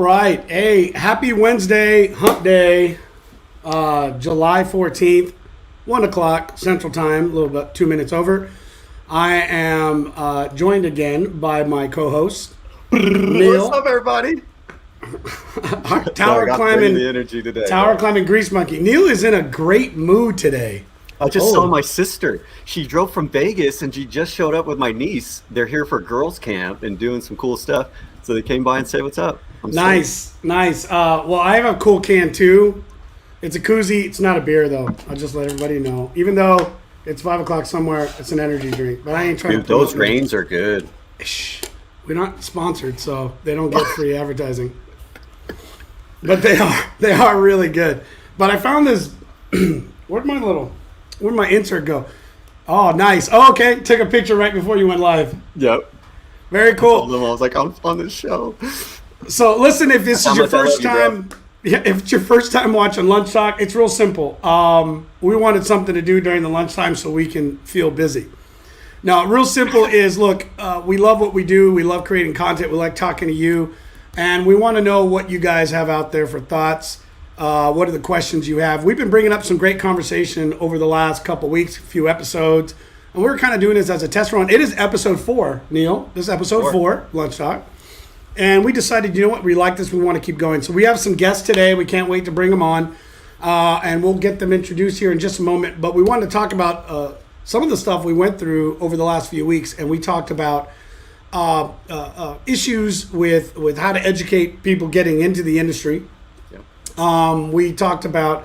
right. Hey, happy Wednesday, hump day, July 14th, 1 o'clock Central Time, a little bit, 2 minutes over. I am joined again by my co-host, Neal. What's up, everybody? Tower climbing, the energy today. Tower climbing grease monkey. Neal is in a great mood today. I just saw my sister. She drove from Vegas and she just showed up with my niece. They're here for girls' camp and doing some cool stuff. So they came by and say what's up. I'm Nice. Well, I have a cool can too. It's a koozie. It's not a beer though. I'll just let everybody know. Even though it's 5 o'clock somewhere, it's an energy drink. But I ain't trying to. Those grains are good. Shh. We're not sponsored, so they don't get free advertising. But they are really good. But I found this. Where'd my insert go? Oh, nice. Oh, okay. Took a picture right before you went live. Yep. Very cool. I was like, I'm on this show. So listen, if this is your first time, if it's your first time watching Lunch Talk, it's real simple. We wanted something to do during the lunchtime so we can feel busy. Now, real simple is, look, we love what we do. We love creating content. We like talking to you. And we want to know what you guys have out there for thoughts. What are the questions you have? We've been bringing up some great conversation over the last couple weeks, a few episodes. And we're kind of doing this as a test run. It is episode 4, Neal. This is episode 4, Lunch Talk. And we decided, you know what, we like this, we want to keep going. So we have some guests today. We can't wait to bring them on. And we'll get them introduced here in just a moment. But we wanted to talk about some of the stuff we went through over the last few weeks. And we talked about issues with how to educate people getting into the industry. Yep. We talked about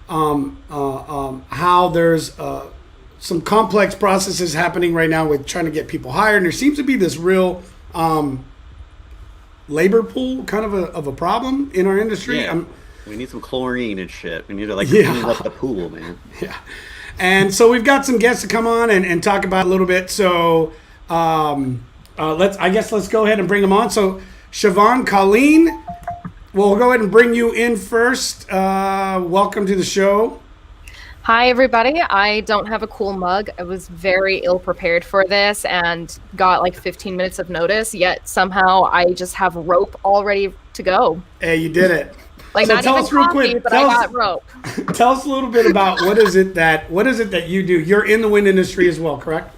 how there's some complex processes happening right now with trying to get people hired. And there seems to be this real labor pool kind of a problem in our industry. Yeah. We need some chlorine and shit. We need to clean up the pool, man. Yeah. And so we've got some guests to come on and talk about a little bit. So let's go ahead and bring them on. So Shioban, Colleen, we'll go ahead and bring you in first. Welcome to the show. Hi, everybody. I don't have a cool mug. I was very ill prepared for this and got like 15 minutes of notice, yet somehow I just have rope all ready to go. Hey, you did it. Like, so not tell even us real coffee, quick, but I got rope. Tell us a little bit about what is it that you do? You're in the wind industry as well, correct?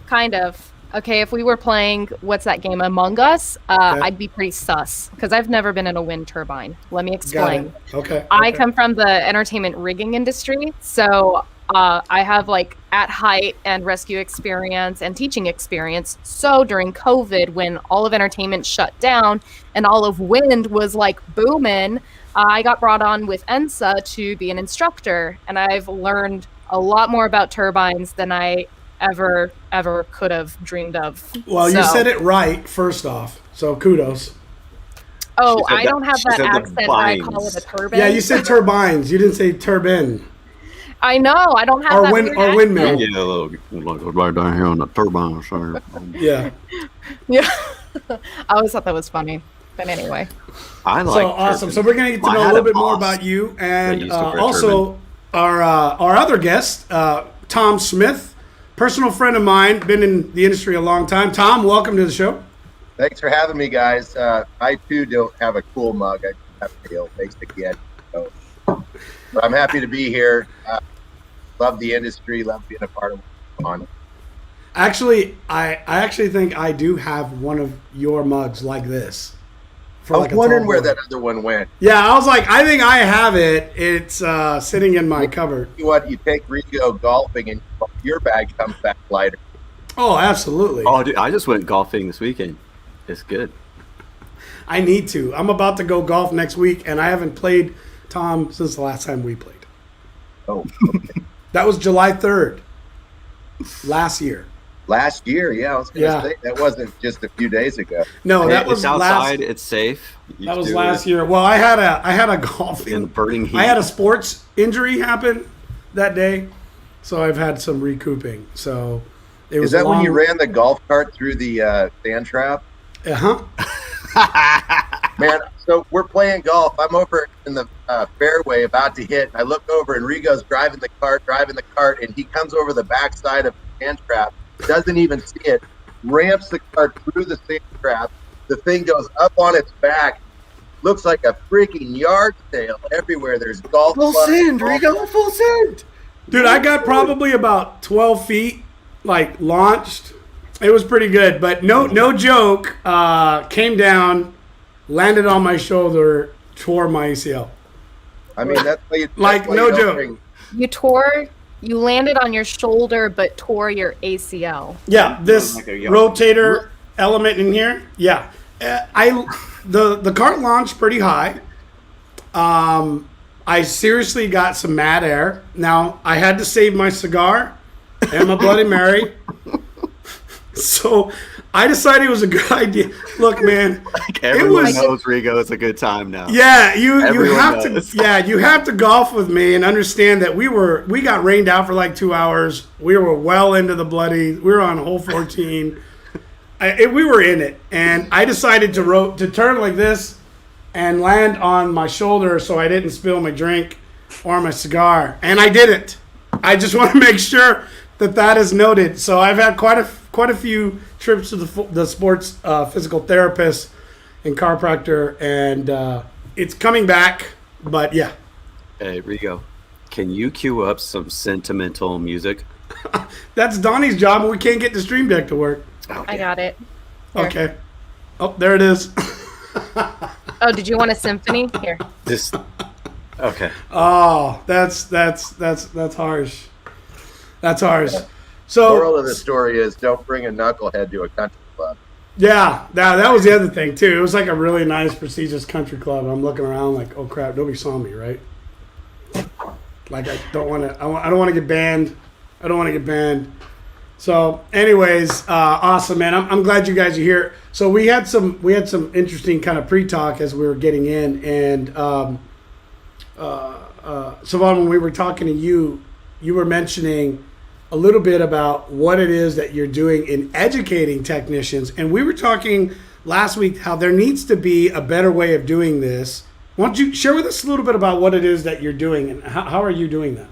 Kind of. Okay, if we were playing, what's that game, Among Us, I'd be pretty sus, because I've never been in a wind turbine. Let me explain. Okay. I come from the entertainment rigging industry, so I have like at height and rescue experience and teaching experience. So during COVID, when all of entertainment shut down and all of wind was like booming, I got brought on with ENSA to be an instructor, and I've learned a lot more about turbines than I ever could have dreamed of. Well, you said it right, first off, so kudos. Oh, I don't have that accent that I call it a turbine. Yeah, you said turbines. You didn't say turbine. I know. I don't have that or windmill. Yeah, like right down here on the turbine. Sorry. Yeah. Yeah. I always thought that was funny. But anyway. I like so awesome. So we're going to get to know a little bit more about you. And also our other guest, Tom Smith, personal friend of mine, been in the industry a long time. Tom, welcome to the show. Thanks for having me, guys. I, too, don't have a cool mug. I have a basic yet. So. But I'm happy to be here. Love the industry. Love being a part of it. Actually, I actually think I do have one of your mugs like this. I was wondering where that other one went. Yeah, I was like, I think I have it. It's sitting in my cupboard. You take Rigo golfing and your bag comes back lighter. Oh, absolutely. Oh, dude, I just went golfing this weekend. It's good. I need to. I'm about to go golf next week, and I haven't played, Tom, since the last time we played. Oh, okay. That was July 3rd, last year. Last year, yeah. I was going to say, that wasn't just a few days ago. No, that was outside. It's safe. That was last year. Well, I had a golfing in burning heat. I had a sports injury happen that day, so I've had some recouping. So it was. Is that when you ran the golf cart through the sand trap? Man, so we're playing golf. I'm over in the fairway about to hit. I look over and Rigo's driving the cart, and he comes over the backside of the sand trap, doesn't even see it, ramps the cart through the sand trap. The thing goes up on its back, looks like a freaking yard sale everywhere. There's golf Full clubs. send, Rigo, full send. Dude, I got probably about 12 feet, like, launched. It was pretty good, but no joke. Came down, landed on my shoulder, tore my ACL. I mean, that's why you, Like, that's why no you don't joke. bring- You landed on your shoulder, but tore your ACL. Yeah, this Like a yard. rotator element in here. Yeah, the cart launched pretty high. I seriously got some mad air. Now I had to save my cigar and my Bloody Mary. So I decided it was a good idea. Look, man, Like everyone was- knows Rigo is a good time now. yeah, you Everyone have knows. to you have to golf with me and understand that we got rained out for like 2 hours. We were well into the bloody. We were on hole 14. We were in it, and I decided to turn like this and land on my shoulder so I didn't spill my drink or my cigar, and I didn't. I just want to make sure that is noted. So I've had quite a few trips to the sports physical therapist and chiropractor, and it's coming back. But yeah, Hey, Rigo, can you cue up some sentimental music? that's Donnie's job, and we can't get the stream deck to work. I got it. Here. Okay. Oh, there it is. Oh, did you want a symphony? Here. This. Okay. Oh, that's harsh. That's harsh. So Moral of the story is don't bring a knucklehead to a country club. yeah, that was the other thing too. It was like a really nice, prestigious country club. I'm looking around like, oh crap, nobody saw me, right? Like I don't want to get banned. I don't want to get banned. So, anyways, awesome, man. I'm glad you guys are here. So we had some interesting kind of pre-talk as we were getting in, and Shioban, when we were talking to you, you were mentioning a little bit about what it is that you're doing in educating technicians, and we were talking last week how there needs to be a better way of doing this. Why don't you share with us a little bit about what it is that you're doing and how are you doing that?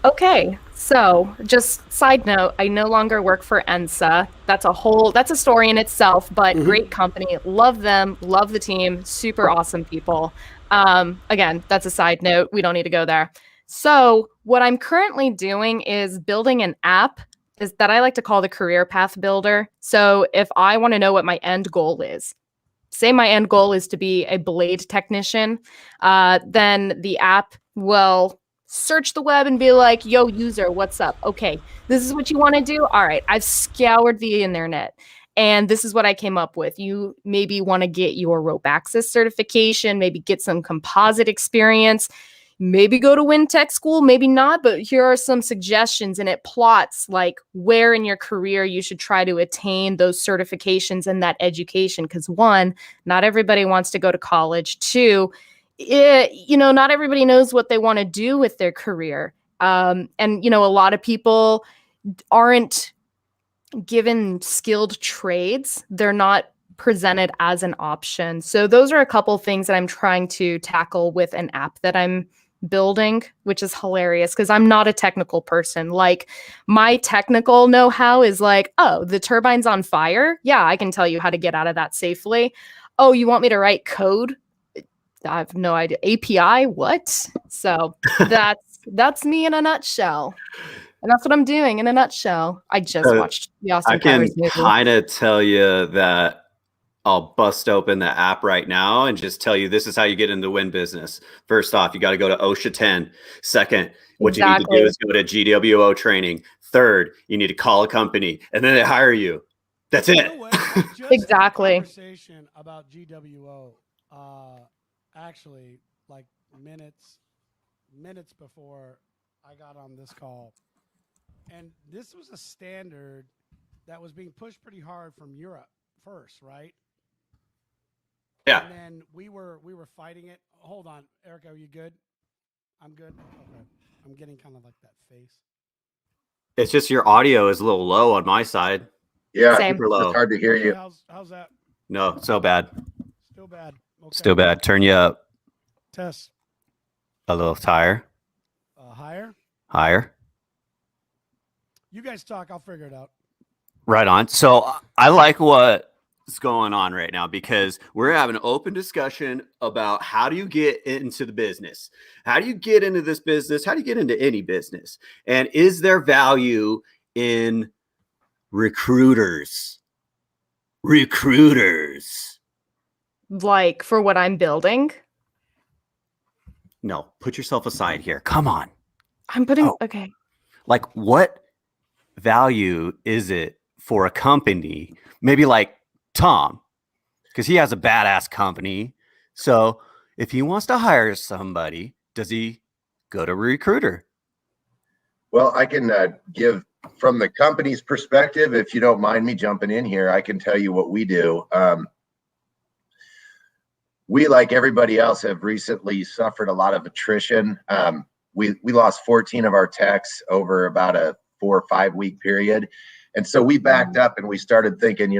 Okay, so just side note, I no longer work for ENSA. That's a story in itself, but great company. Love them, love the team, super awesome people. Again, that's a side note. We don't need to go there. So what I'm currently doing is building an app that I like to call the career path builder. So if I want to know what my end goal is, say my end goal is to be a blade technician, then the app will search the web and be like, yo, user, what's up? Okay, this is what you want to do? All right, I've scoured the internet, and this is what I came up with. You maybe want to get your rope access certification, maybe get some composite experience, maybe go to wind tech school, maybe not, but here are some suggestions, and it plots like where in your career you should try to attain those certifications and that education. Because one, not everybody wants to go to college. Two, not everybody knows what they want to do with their career. And, a lot of people aren't given skilled trades. They're not presented as an option. So those are a couple things that I'm trying to tackle with an app that I'm building, which is hilarious because I'm not a technical person. Like my technical know-how is like, oh, the turbine's on fire. Yeah, I can tell you how to get out of that safely. Oh, you want me to write code? I have no idea. API? What? So that's me in a nutshell. And that's what I'm doing in a nutshell. I just watched the Austin I can Powers movie. kind of tell you that I'll bust open the app right now and just tell you this is how you get into the wind business. First off, you got to go to OSHA 10. Second, what you need to do is go to GWO training. Third, you need to call a company and then they hire you. That's it. Exactly. Conversation about GWO. Actually, like minutes before I got on this call, and this was a standard that was being pushed pretty hard from Europe first, right? Yeah. And then we were fighting it. Hold on, Erica, are you good? I'm good. Okay. I'm getting kind of like that face. It's just your audio is a little low on my side. Yeah, Same. Super low. it's hard to hear you. How's that? No, so bad. Still bad. Okay. Still bad. Turn you up Test. a little higher. Higher. Higher. You guys talk. I'll figure it out. Right on. So I like what going on right now, because we're having an open discussion about how do you get into the business? How do you get into this business? How do you get into any business? And is there value in recruiters? Recruiters. Like for what I'm building? No, put yourself aside here. Come on. I'm putting, okay. Like, what value is it for a company? Maybe like Tom, because he has a badass company. So if he wants to hire somebody, does he go to a recruiter? Well, I can give from the company's perspective, if you don't mind me jumping in here, I can tell you what we do. We, like everybody else, have recently suffered a lot of attrition. We lost 14 of our techs over about a 4 or 5 week period. And so we backed up and we started thinking,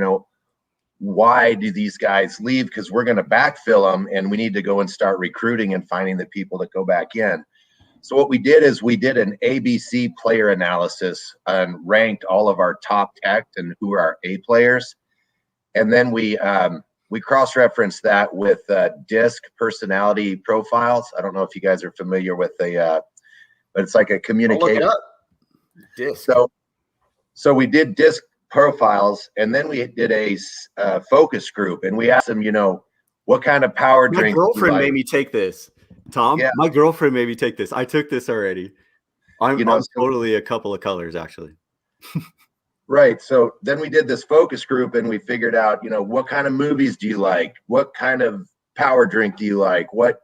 why do these guys leave? Because we're going to backfill them, and we need to go and start recruiting and finding the people that go back in. So what we did is we did an ABC player analysis and ranked all of our top techs and who are our A players. And then we cross-referenced that with DISC personality profiles. I don't know if you guys are familiar with but it's like a communication. I'll look it up. DISC. So we did DISC profiles, and then we did a focus group, and we asked them, what kind of power drink. My girlfriend made me take this. Tom, yeah. My girlfriend made me take this. I took this already. I'm totally a couple of colors, actually. Right. So then we did this focus group, and we figured out, what kind of movies do you like? What kind of power drink do you like? What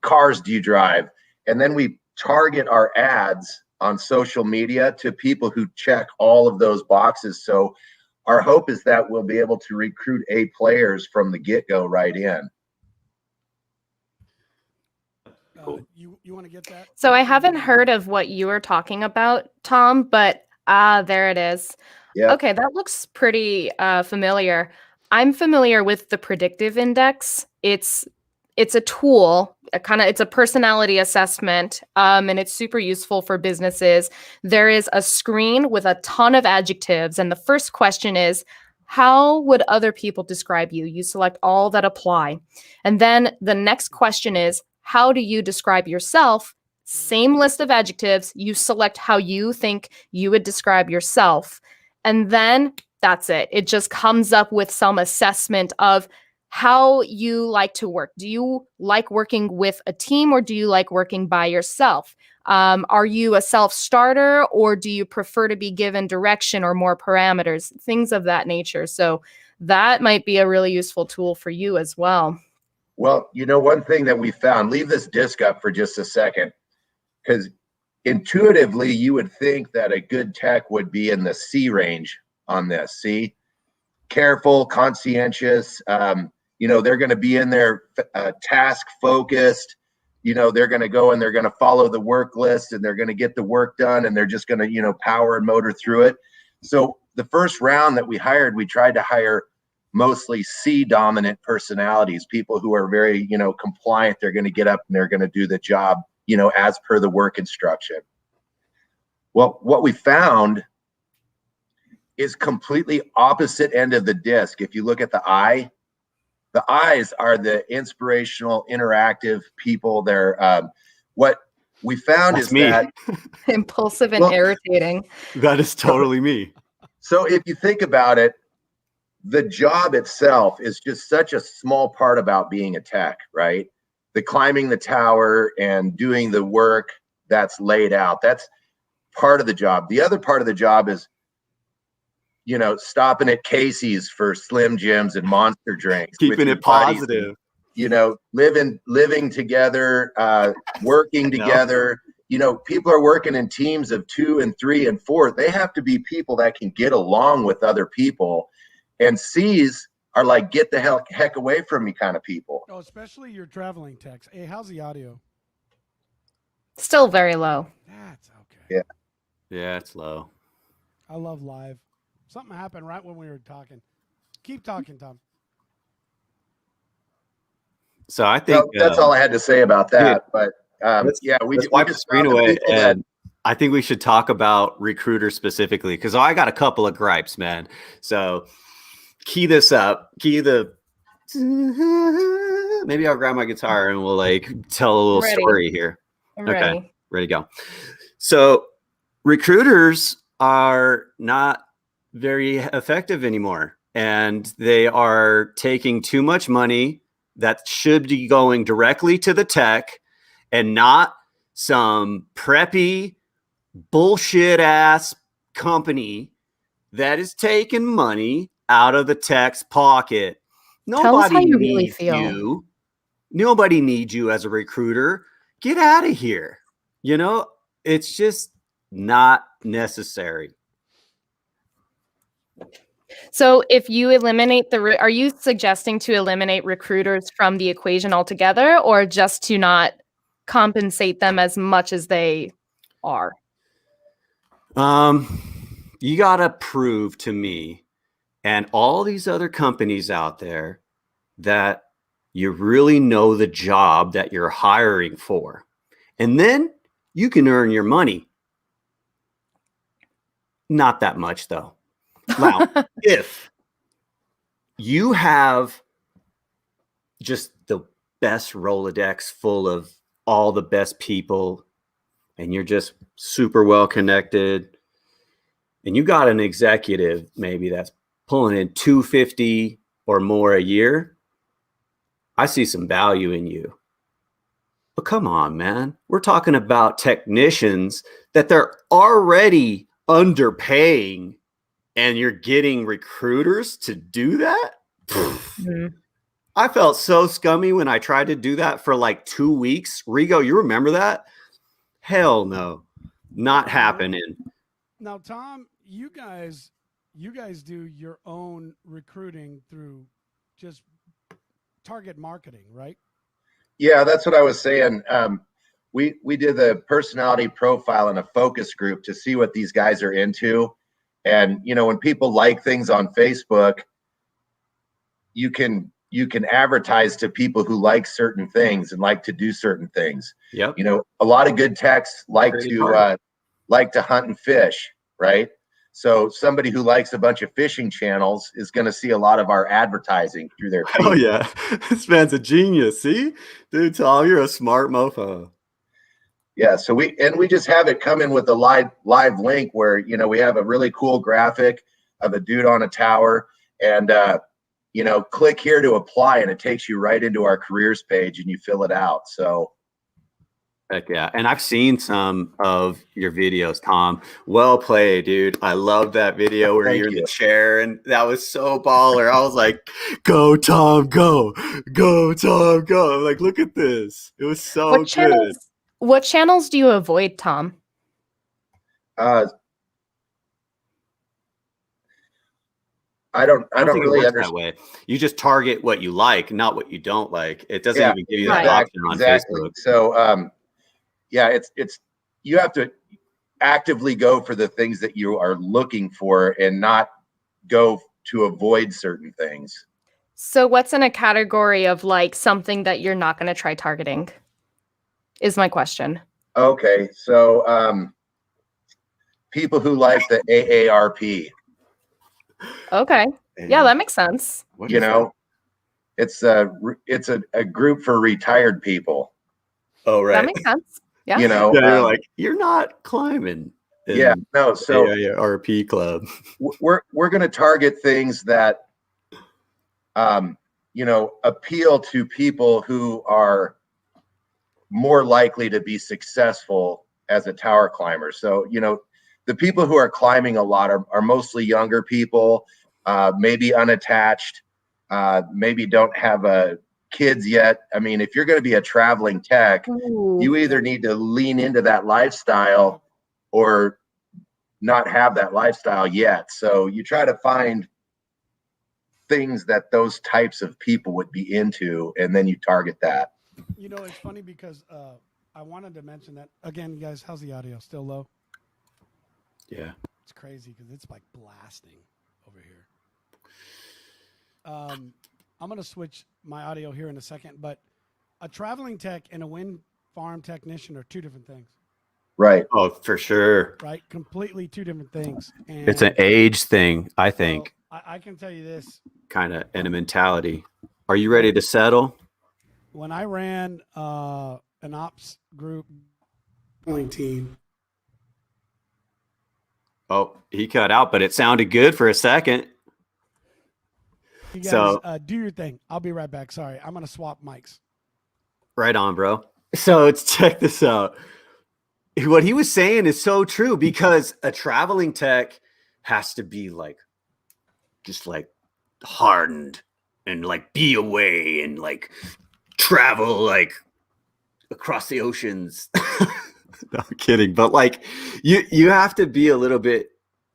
cars do you drive? And then we target our ads on social media to people who check all of those boxes. So our hope is that we'll be able to recruit A players from the get-go right in. Cool. You want to get that? So I haven't heard of what you were talking about, Tom, but there it is. Yeah. Okay, that looks pretty familiar. I'm familiar with the predictive index. It's a tool, it's a personality assessment, and it's super useful for businesses. There is a screen with a ton of adjectives, and the first question is, how would other people describe you? You select all that apply. And then the next question is, how do you describe yourself? Same list of adjectives. You select how you think you would describe yourself. And then that's it. It just comes up with some assessment of how you like to work. Do you like working with a team, or do you like working by yourself? Are you a self-starter, or do you prefer to be given direction or more parameters? Things of that nature. So that might be a really useful tool for you as well. Well, one thing that we found, leave this disc up for just a second, because intuitively you would think that a good tech would be in the C range on this. See, careful, conscientious, they're going to be in their task focused, they're going to go and they're going to follow the work list, and they're going to get the work done, and they're just going to, power and motor through it. So the first round that we tried to hire mostly C dominant personalities, people who are very, compliant. They're going to get up and they're going to do the job, as per the work instruction. Well, what we found is completely opposite end of the disc. If you look at the eyes are the inspirational, interactive people. They're what we found is that impulsive and irritating. That is totally me. So if you think about it, the job itself is just such a small part about being a tech, right? The climbing the tower and doing the work that's laid out. That's part of the job. The other part of the job is, stopping at Casey's for Slim Jims and Monster drinks. Keeping it positive. Living together, working together. People are working in teams of 2 and 3 and 4. They have to be people that can get along with other people. And C's are like, get the heck away from me kind of people. Oh, especially your traveling techs. Hey, how's the audio? Still very low. That's okay. Yeah. Yeah, it's low. I love live. Something happened right when we were talking. Keep talking, Tom. So I think that's all I had to say about that. But let's wipe the screen away, and I think we should talk about recruiters specifically, because I got a couple of gripes, man. So key this up. Key the. Maybe I'll grab my guitar and we'll like tell a little story here. I'm okay, ready to go. So recruiters are not very effective anymore, and they are taking too much money that should be going directly to the tech and not some preppy bullshit ass company that is taking money out of the tech's pocket. Nobody needs you. Nobody needs you as a recruiter. Get out of here. You know, it's just not necessary. So if you eliminate are you suggesting to eliminate recruiters from the equation altogether, or just to not compensate them as much as they are? You got to prove to me and all these other companies out there that you really know the job that you're hiring for. And then you can earn your money. Not that much, though. Now, if you have just the best Rolodex full of all the best people, and you're just super well connected, and you got an executive maybe that's pulling in $250 or more a year, I see some value in you. But come on, man. We're talking about technicians that they're already underpaying, and you're getting recruiters to do that? Mm-hmm. I felt so scummy when I tried to do that for like 2 weeks. Rigo, you remember that? Hell no. Not happening. Now, Tom, you guys do your own recruiting through just target marketing, right? Yeah, that's what I was saying. We did the personality profile in a focus group to see what these guys are into. And, you know, when people like things on Facebook, you can advertise to people who like certain things and like to do certain things. Yep. You know, a lot of good techs like to hunt and fish, right? So somebody who likes a bunch of fishing channels is going to see a lot of our advertising through their feed. Oh yeah, this man's a genius. See, dude, Tom, you're a smart mofo. Yeah, so we just have it come in with a live link where, you know, we have a really cool graphic of a dude on a tower, and you know, click here to apply, and it takes you right into our careers page, and you fill it out. So heck yeah. And I've seen some of your videos, Tom. Well played, dude. I love that video where you're in the chair, and that was so baller. I was like, go, Tom, go. Go, Tom, go. I'm like, look at this. It was so good. What channels do you avoid, Tom? I don't really understand that way. You just target what you like, not what you don't like. It doesn't even give you that option on Facebook. So yeah, it's you have to actively go for the things that you are looking for and not go to avoid certain things. So what's in a category of like something that you're not going to try targeting? Is my question. Okay, so people who like the AARP. Okay, yeah, that makes sense. You know, it's a group for retired people. Oh, right. That makes sense. Yeah. You know, yeah, you're like, you're not climbing. Yeah, no. So RP club. We're going to target things that, you know, appeal to people who are more likely to be successful as a tower climber. So, you know, the people who are climbing a lot are mostly younger people, maybe unattached, maybe don't have kids yet. I mean, if you're going to be a traveling tech, you either need to lean into that lifestyle or not have that lifestyle yet. So you try to find things that those types of people would be into, and then you target that. You know, it's funny because I wanted to mention that again, you guys. How's the audio? Still low? Yeah, it's crazy because it's like blasting over here. I'm gonna switch my audio here in a second, but a traveling tech and a wind farm technician are two different things. Right. Oh, for sure. Right. Completely two different things. And it's an age thing, I think. I can tell you this. kind of in a mentality. Are you ready to settle? When I ran an ops group team. Oh, he cut out, but it sounded good for a second. You guys So do your thing. I'll be right back. Sorry, I'm gonna swap mics. right on, bro. So check this out. What he was saying is so true, because a traveling tech has to be like, just like hardened and like be away and like travel like across the oceans. No, I'm kidding. But like you have to be a little bit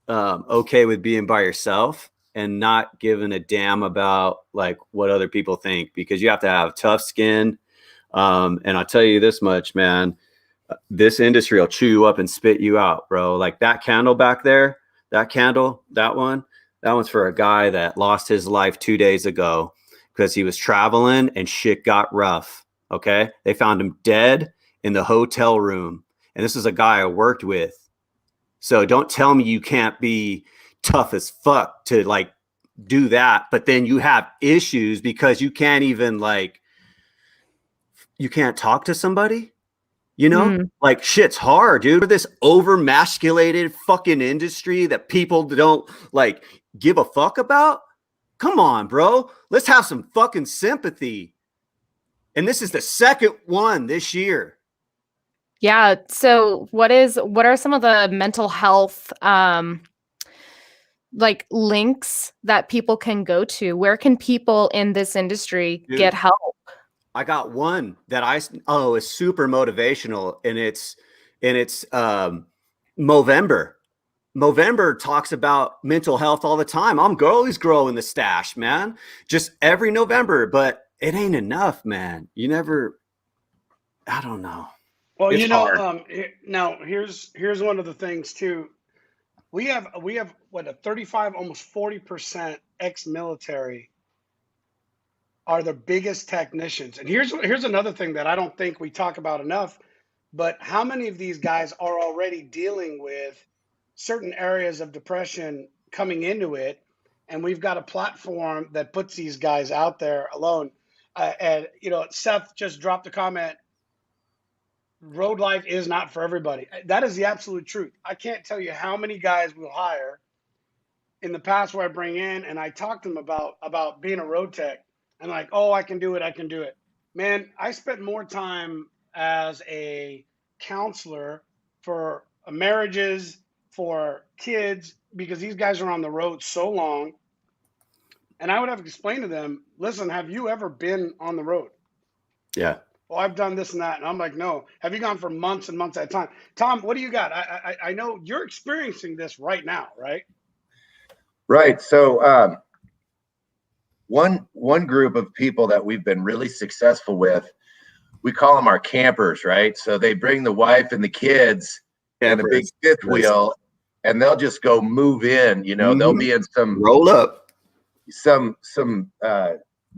okay with being by yourself and not giving a damn about like what other people think, because you have to have tough skin. And I'll tell you this much, man, this industry will chew you up and spit you out, bro. Like that candle back there, that one's for a guy that lost his life 2 days ago because he was traveling and shit got rough. Okay. They found him dead in the hotel room. And this is a guy I worked with. So don't tell me you can't be tough as fuck to like do that. But then you have issues because you can't even like, you can't talk to somebody, you know, like shit's hard, dude. For this over-masculated fucking industry that people don't like give a fuck about. Come on, bro. Let's have some fucking sympathy. And this is the second one this year. Yeah. So what are some of the mental health like links that people can go to? Where can people in this industry get help? I got one that is super motivational, and it's Movember. Movember talks about mental health all the time. I'm always growing the stash, man. Just every November, but it ain't enough, man. I don't know. Well, It's you know, hard. now here's one of the things too. We have what, a 35, almost 40% ex-military are the biggest technicians. And here's another thing that I don't think we talk about enough, but how many of these guys are already dealing with certain areas of depression coming into it? And we've got a platform that puts these guys out there alone. And, you know, Seth just dropped a comment. Road life is not for everybody. That is the absolute truth. I can't tell you how many guys we'll hire in the past where I bring in and I talk to them about being a road tech, and like, oh, I can do it. Man, I spent more time as a counselor for marriages, for kids, because these guys are on the road so long. And I would have to explain to them, listen, have you ever been on the road? Yeah. Well, I've done this and that. And I'm like, no. Have you gone for months and months at a time? Tom, what do you got? I know you're experiencing this right now, right? Right. So one group of people that we've been really successful with, we call them our campers, right? So they bring the wife and the kids and a big fifth wheel, and they'll just go move in. You know, they'll be in some roll up, some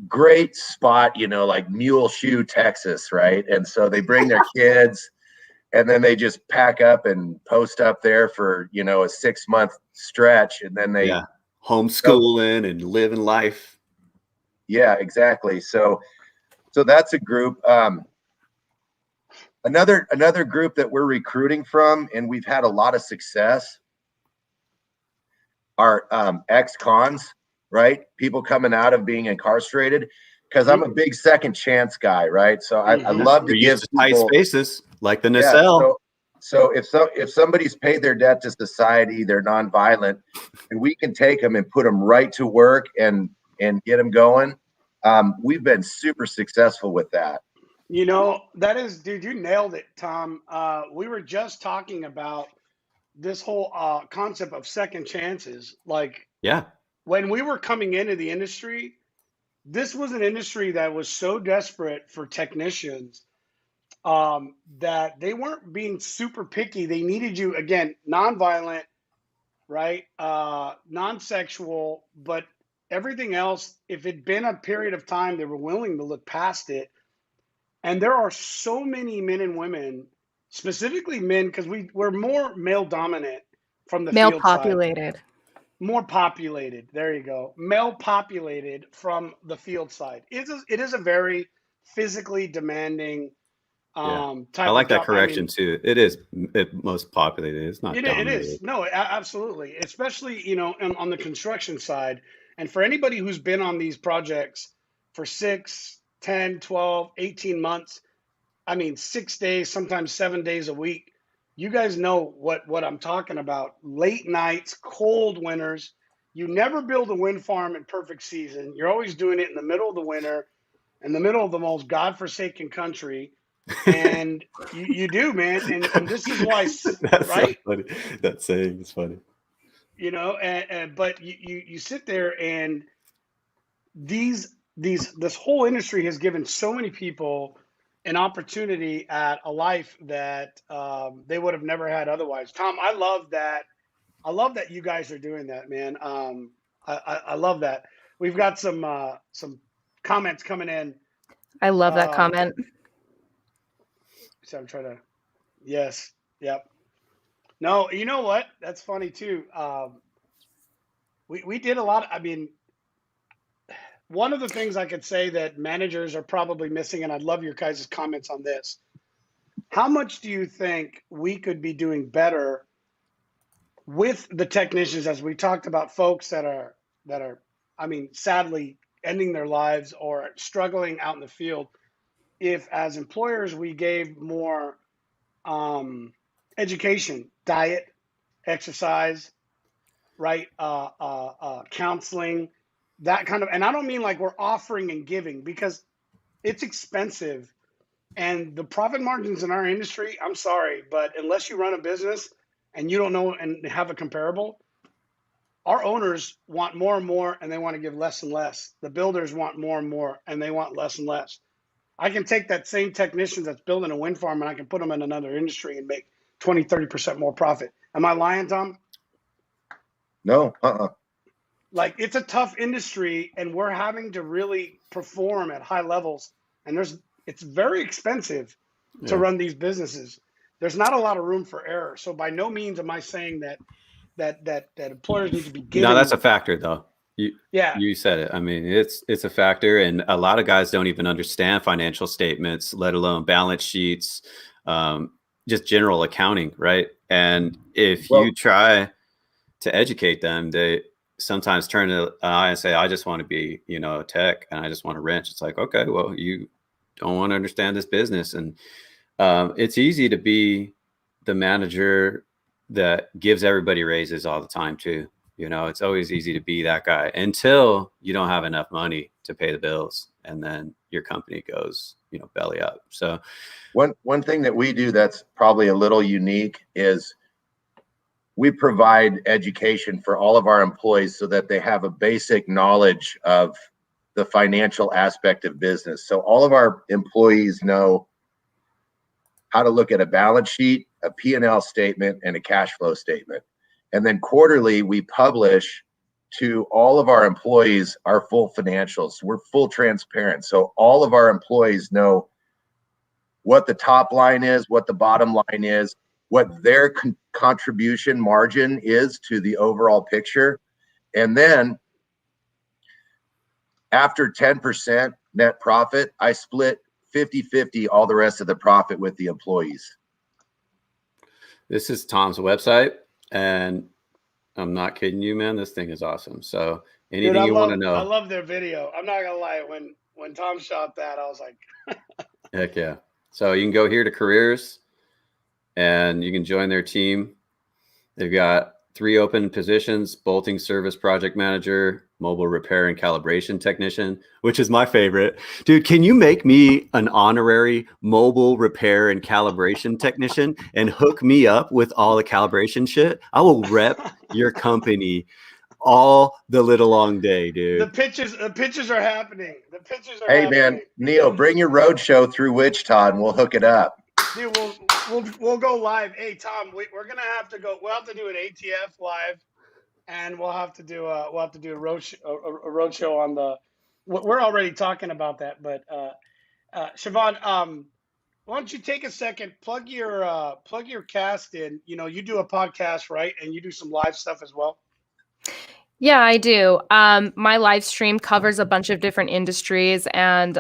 great spot, you know, like Mule Shoe, Texas, right? And so they bring their kids, and then they just pack up and post up there for, you know, a 6-month stretch, and then they homeschooling and living life. Yeah, exactly. So that's a group. Another group that we're recruiting from, and we've had a lot of success, are ex-cons, right? People coming out of being incarcerated, because I'm a big second chance guy, right? So I love to give tight people spaces like the nacelle. So if somebody's paid their debt to society, they're nonviolent, and we can take them and put them right to work and get them going. We've been super successful with that. You know, that is, dude, you nailed it, Tom. We were just talking about this whole concept of second chances. Like, when we were coming into the industry, this was an industry that was so desperate for technicians that they weren't being super picky. They needed you, again, nonviolent, right? Non-sexual, but everything else, if it'd been a period of time, they were willing to look past it. And there are so many men and women, specifically men, because we're more male dominant from the male field populated side. more populated. There you go. Male populated from the field side. It is a very physically demanding Yeah. I type of like that job. correction too. It is most populated. It's not It is. dominated. No, absolutely. Especially, on the construction side. And for anybody who's been on these projects for 6, 10, 12, 18 months, I mean, 6 days, sometimes 7 days a week, you guys know what I'm talking about. Late nights, cold winters. You never build a wind farm in perfect season. You're always doing it in the middle of the winter, in the middle of the most godforsaken country. And you do, man. And this is why, That's so right? funny. That saying is funny. But you sit there, and this whole industry has given so many people an opportunity at a life that they would have never had otherwise. Tom, I love that. I love that you guys are doing that, man. I love that. We've got some comments coming in. I love that comment. So I'm trying to. Yes. Yep. No, you know what? That's funny too. We did a lot. I mean, one of the things I could say that managers are probably missing, and I'd love your guys' comments on this. How much do you think we could be doing better with the technicians, as we talked about, folks that are, I mean, sadly ending their lives or struggling out in the field, if as employers we gave more education, diet, exercise, right, counseling, that kind of, and I don't mean like we're offering and giving, because it's expensive, and the profit margins in our industry, I'm sorry, but unless you run a business and you don't know and have a comparable, our owners want more and more, and they want to give less and less. The builders want more and more, and they want less and less. I can take that same technician that's building a wind farm and I can put them in another industry and make 20-30% more profit. Am I lying, Tom? No. Like, it's a tough industry, and we're having to really perform at high levels, and it's very expensive to run these businesses. There's not a lot of room for error. So by no means am I saying that employers need to be giving. No, that's a factor though. Yeah. You said it. I mean, it's a factor, and a lot of guys don't even understand financial statements, let alone balance sheets, just general accounting, right? And if you try to educate them, they sometimes turn an eye and say, I just want to be, a tech, and I just want to wrench. It's like, okay, well, you don't want to understand this business. And it's easy to be the manager that gives everybody raises all the time too. It's always easy to be that guy until you don't have enough money to pay the bills, and then your company goes, belly up. So one thing that we do that's probably a little unique is we provide education for all of our employees so that they have a basic knowledge of the financial aspect of business. So all of our employees know how to look at a balance sheet, a P&L statement, and a cash flow statement. And then quarterly, we publish to all of our employees our full financials. We're full transparent. So all of our employees know what the top line is, what the bottom line is, what their contribution margin is to the overall picture. And then after 10% net profit, I split 50-50 all the rest of the profit with the employees. This is Tom's website, and I'm not kidding you, man. This thing is awesome. So anything you want to know. I love their video. I'm not gonna lie. When Tom shot that, I was like, heck yeah. So you can go here to careers, and you can join their team. They've got 3 open positions: bolting service project manager, mobile repair and calibration technician, which is my favorite. Dude, can you make me an honorary mobile repair and calibration technician and hook me up with all the calibration shit? I will rep your company all the little long day, dude. The pitches are happening. Hey, happening. Man, Neal, bring your road show through Wichita and we'll hook it up. Dude, we'll go live. Hey, Tom, we're gonna have to go. We'll have to do an ATF live, and we'll have to do a road show on the. We're already talking about that, but Shioban, why don't you take a second, plug your cast in? You do a podcast, right? And you do some live stuff as well. Yeah, I do. My live stream covers a bunch of different industries, and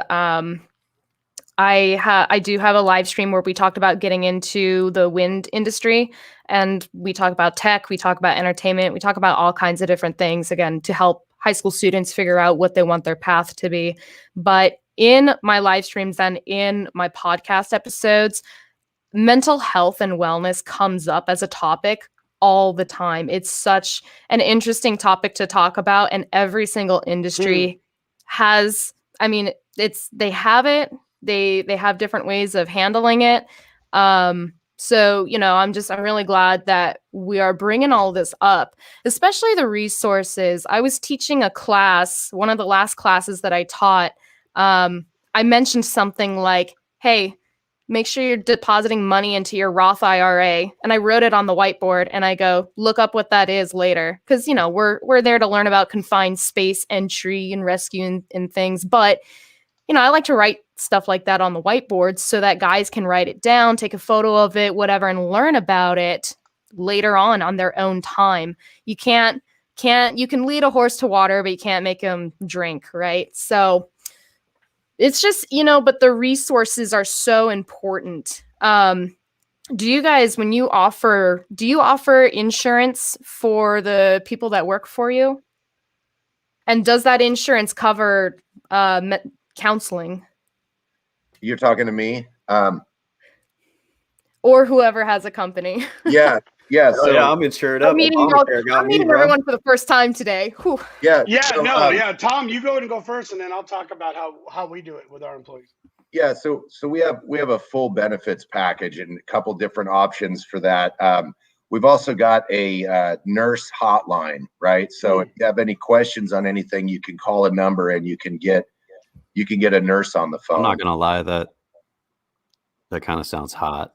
I do have a live stream where we talked about getting into the wind industry, and we talk about tech, we talk about entertainment, we talk about all kinds of different things, again, to help high school students figure out what they want their path to be. But in my live streams and in my podcast episodes, mental health and wellness comes up as a topic all the time. It's such an interesting topic to talk about, and every single industry has, I mean, they have it. They have different ways of handling it. So, I'm really glad that we are bringing all this up, especially the resources. I was teaching a class, one of the last classes that I taught. I mentioned something like, hey, make sure you're depositing money into your Roth IRA. And I wrote it on the whiteboard, and I go, look up what that is later. Because, we're there to learn about confined space entry and rescue and things. But, I like to write stuff like that on the whiteboard so that guys can write it down, take a photo of it, whatever, and learn about it later on their own time. You can lead a horse to water, but you can't make him drink, right? So it's just, but the resources are so important. Do you guys, do you offer insurance for the people that work for you? And does that insurance cover counseling? You're talking to me? Or whoever has a company. Yeah. Yeah. So yeah, I'm insured up. I'm meeting everyone for the first time today. Whew. Yeah. Yeah, so, Tom, you go ahead and go first, and then I'll talk about how we do it with our employees. Yeah. So we have a full benefits package and a couple different options for that. We've also got a nurse hotline, right? So if you have any questions on anything, you can call a number and you can get a nurse on the phone. I'm not gonna lie, that kind of sounds hot,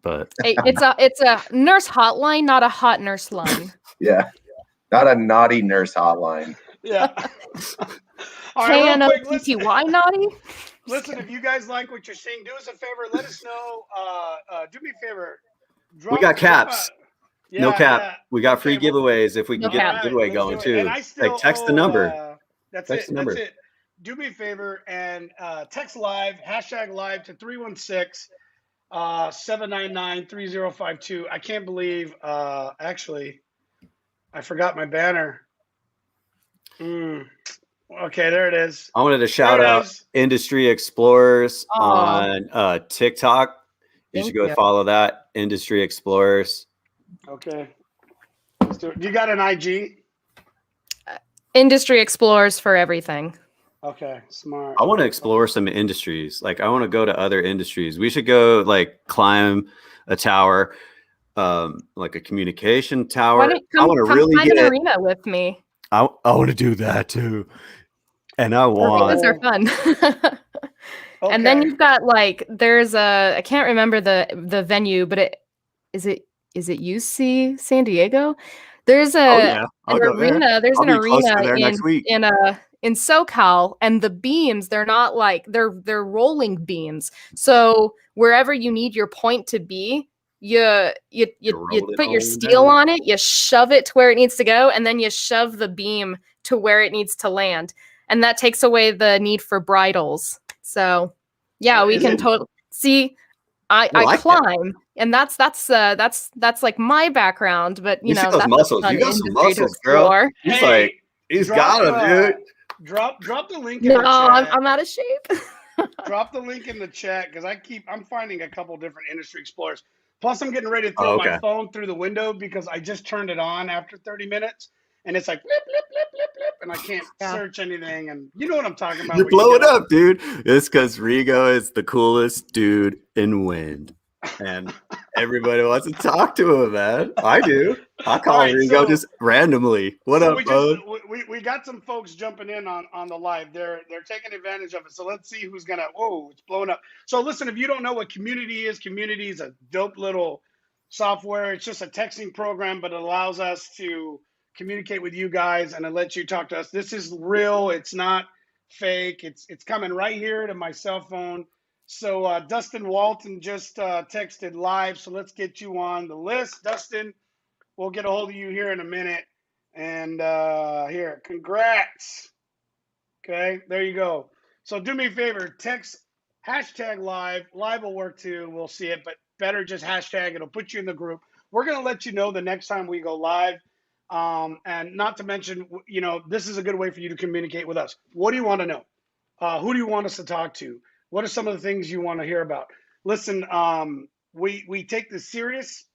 but it's a nurse hotline, not a hot nurse line. Yeah, not a naughty nurse hotline. Yeah. All right, real quick, KNOTTY naughty. Listen, if you guys like what you're seeing, do us a favor. Let us know. Do me a favor. We got caps. No cap. Yeah. We got free giveaways if we can get the giveaway going too. Like text the number. That's it. Do me a favor and text live, #live to 316-799-3052. I can't believe, actually, I forgot my banner. Okay, there it is. I wanted to shout out Industry Explorers on TikTok. You should go follow that, Industry Explorers. Okay. Let's do it. You got an IG? Industry Explorers for everything. Okay, smart. I want to explore some industries. Like I want to go to other industries. We should go like climb a tower, like a communication tower. I want to really get an arena with me. I want to do that too. And I want. Those are fun. Okay. And then you've got there's I can't remember the venue, but is it UC San Diego? There's an arena. There's an arena in SoCal, and the beams, they're not they're rolling beams. So wherever you need your point to be, you put your steel on it, you shove it to where it needs to go, and then you shove the beam to where it needs to land. And that takes away the need for bridles. So yeah, we can totally see. I climb, and that's like my background. But you know, those muscles. You got some muscles, girl. He's got them, dude. Drop the link in the chat. I'm out of shape. Drop the link in the chat because I'm finding a couple different industry explorers. Plus, I'm getting ready to throw my phone through the window because I just turned it on after 30 minutes. And it's like, blip, blip, blip, blip, blip, and I can't search anything. And you know what I'm talking about. You're blowing up, dude. It's because Rigo is the coolest dude in wind. And everybody wants to talk to him, man. I do. I call Rigo just randomly. What up, bud? We got some folks jumping in on the live. They're taking advantage of it. So let's see who's going to, it's blowing up. So listen, if you don't know what Community is a dope little software. It's just a texting program, but it allows us to communicate with you guys and it lets you talk to us. This is real. It's not fake. It's coming right here to my cell phone. So Dustin Walton just texted live. So let's get you on the list. Dustin, we'll get a hold of you here in a minute. And here, congrats. Okay, there you go. So do me a favor, text hashtag live. Live will work too. We'll see it, but better just hashtag. It'll put you in the group. We're gonna let you know the next time we go live. And not to mention, this is a good way for you to communicate with us. What do you want to know? Who do you want us to talk to? What are some of the things you want to hear about? Listen, we take this serious,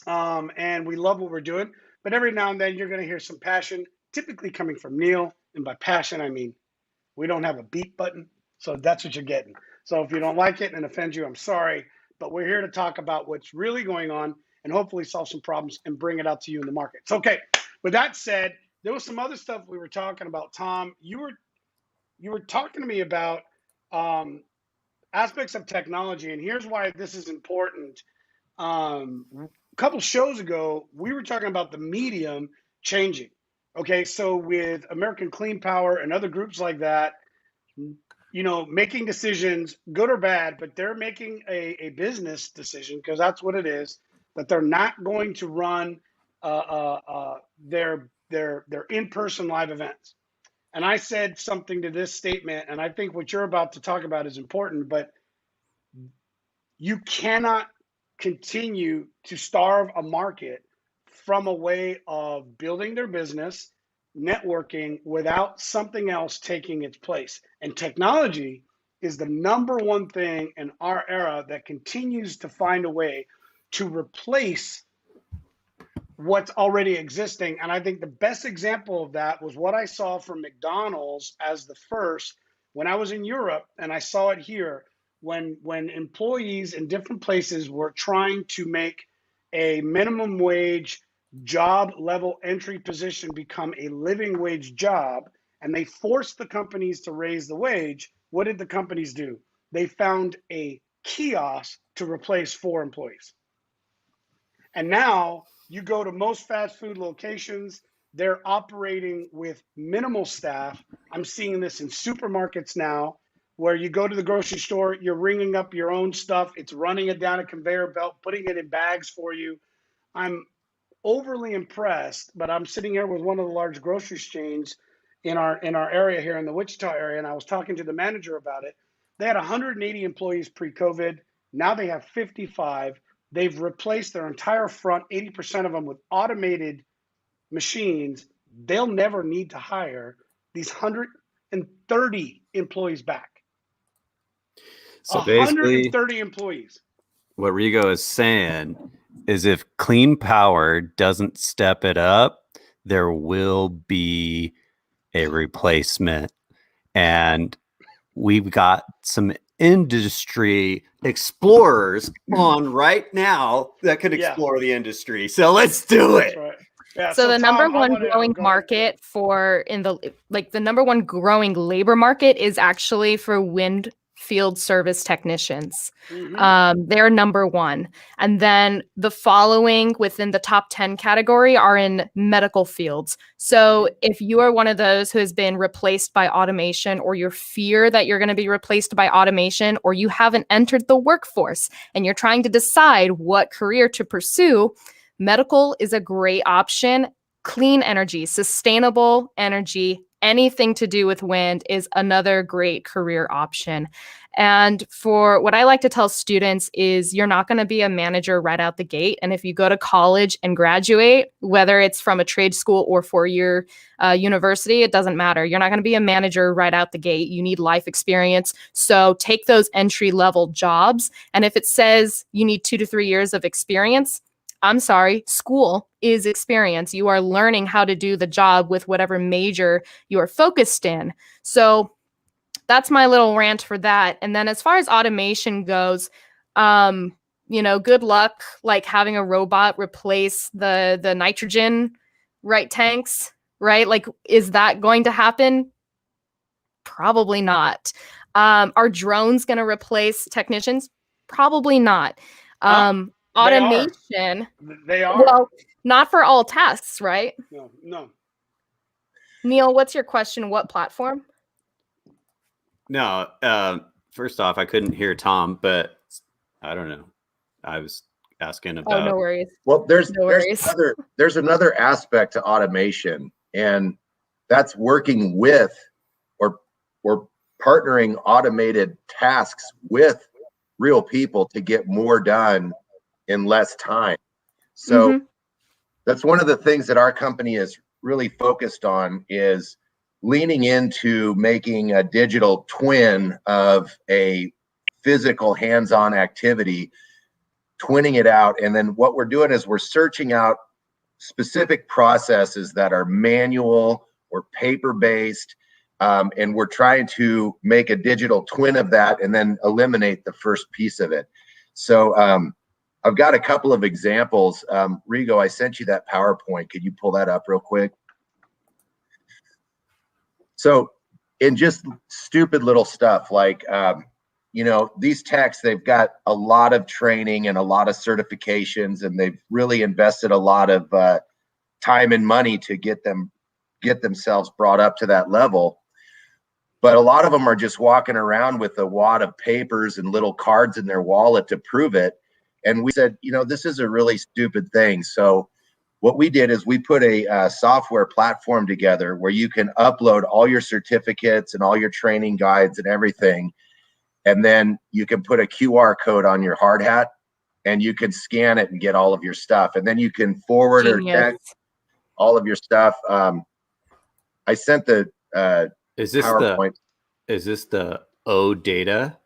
and we love what we're doing. But every now and then, you're going to hear some passion, typically coming from Neal. And by passion, I mean we don't have a beep button, so that's what you're getting. So if you don't like it and offends you, I'm sorry. But we're here to talk about what's really going on and hopefully solve some problems and bring it out to you in the markets. Okay. With that said, there was some other stuff we were talking about. Tom, you were talking to me about aspects of technology, and here's why this is important. A couple shows ago, we were talking about the medium changing. Okay, so with American Clean Power and other groups like that, making decisions, good or bad, but they're making a business decision, because that's what it is, that they're not going to run their in-person live events. And I said something to this statement, and I think what you're about to talk about is important, but you cannot continue to starve a market from a way of building their business, networking, without something else taking its place. And technology is the number one thing in our era that continues to find a way to replace what's already existing. And I think the best example of that was what I saw from McDonald's as the first when I was in Europe, and I saw it here when employees in different places were trying to make a minimum wage job level entry position become a living wage job, and they forced the companies to raise the wage. What did the companies do? They found a kiosk to replace 4 employees. And now you go to most fast food locations, they're operating with minimal staff. I'm seeing this in supermarkets now, where you go to the grocery store, you're ringing up your own stuff. It's running it down a conveyor belt, putting it in bags for you. I'm overly impressed, but I'm sitting here with one of the large grocery chains in our area here in the Wichita area, and I was talking to the manager about it. They had 180 employees pre-COVID. Now they have 55. They've replaced their entire front, 80% of them, with automated machines. They'll never need to hire these 130 employees back. So basically, 130 employees. What Rigo is saying is if Clean Power doesn't step it up, there will be a replacement. And we've got some industry explorers on right now that could explore the industry. So let's do it. Right. Yeah, so the number one growing market the number one growing labor market is actually for wind field service technicians. They're number one. And then the following within the top 10 category are in medical fields. So if you are one of those who has been replaced by automation, or you fear that you're going to be replaced by automation, or you haven't entered the workforce and you're trying to decide what career to pursue, medical is a great option. Clean energy, sustainable energy, anything to do with wind is another great career option. And for what I like to tell students is you're not going to be a manager right out the gate. And if you go to college and graduate, whether it's from a trade school or 4-year university, it doesn't matter. You're not going to be a manager right out the gate. You need life experience. So take those entry level jobs. And if it says you need 2 to 3 years of experience, I'm sorry, school is experience. You are learning how to do the job with whatever major you are focused in. So that's my little rant for that. And then as far as automation goes, good luck like having a robot replace the nitrogen tanks, right? Like, is that going to happen? Probably not. Are drones going to replace technicians? Probably not. Automation. They are. Well, not for all tasks, right? No. Neal, what's your question? What platform? No. First off, I couldn't hear Tom, but I don't know. I was asking Oh, about. no worries. Well, there's No worries. there's another aspect to automation, and that's working with or partnering automated tasks with real people to get more done in less time. So that's one of the things that our company is really focused on, is leaning into making a digital twin of a physical hands-on activity, twinning it out. And then what we're doing is we're searching out specific processes that are manual or paper-based, and we're trying to make a digital twin of that and then eliminate the first piece of it. So I've got a couple of examples. Rigo, I sent you that PowerPoint. Could you pull that up real quick? So in just stupid little stuff like, you know, these techs, they've got a lot of training and a lot of certifications, and they've really invested a lot of time and money to get themselves brought up to that level. But a lot of them are just walking around with a wad of papers and little cards in their wallet to prove it. And we said, you know, this is a really stupid thing. So what we did is we put a software platform together where you can upload all your certificates and all your training guides and everything. And then you can put a QR code on your hard hat and you can scan it and get all of your stuff. And then you can forward or text all of your stuff. I sent the Is this PowerPoint. Is this the O data,